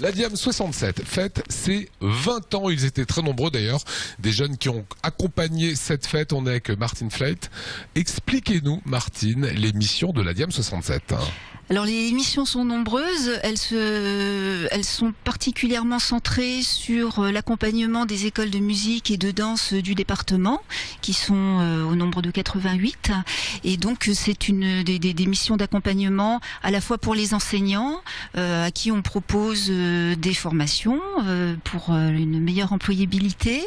La Diam 67 fête ses 20 ans. Ils étaient très nombreux d'ailleurs, des jeunes qui ont accompagné cette fête. On est avec Martine Fleit. Expliquez-nous, Martine, les missions de la Diam 67. Alors les missions sont nombreuses, elles sont particulièrement centrées sur l'accompagnement des écoles de musique et de danse du département, qui sont au nombre de 88. Et donc c'est des missions d'accompagnement à la fois pour les enseignants, à qui on propose des formations pour une meilleure employabilité,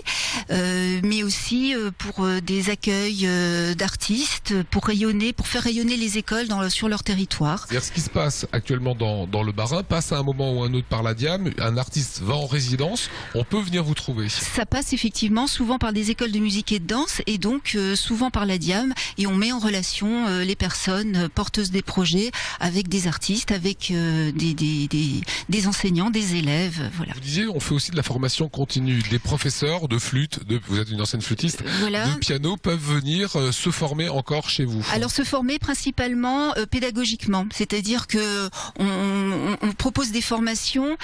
mais aussi pour des accueils d'artistes, pour faire rayonner les écoles sur leur territoire. Ce qui se passe actuellement dans le Bas-Rhin passe à un moment ou un autre par la Diam. Un artiste va en résidence, on peut venir vous trouver. Ça passe effectivement souvent par des écoles de musique et de danse, et donc souvent par la Diam, et on met en relation les personnes porteuses des projets avec des artistes, avec des enseignants, des élèves. Voilà. Vous disiez, on fait aussi de la formation continue. Des professeurs de flûte, vous êtes une ancienne flûtiste, voilà, de piano peuvent venir se former encore chez vous. Alors se former principalement pédagogiquement, c'est-à-dire que on propose des formations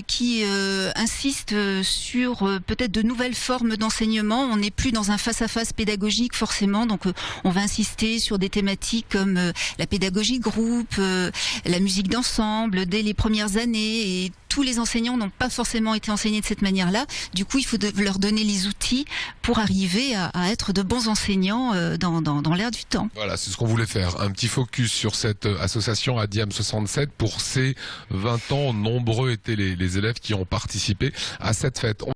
qui insistent sur peut-être de nouvelles formes d'enseignement. On n'est plus dans un face-à-face pédagogique forcément, donc on va insister sur des thématiques comme la pédagogie de groupe, la musique d'ensemble dès les premières années, et tous les enseignants n'ont pas forcément été enseignés de cette manière-là. Du coup, il faut leur donner les outils pour arriver à être de bons enseignants dans l'air du temps. Voilà, c'est ce qu'on voulait faire. Un petit focus sur cette association Diam 67. Pour ses 20 ans, nombreux étaient les élèves qui ont participé à cette fête.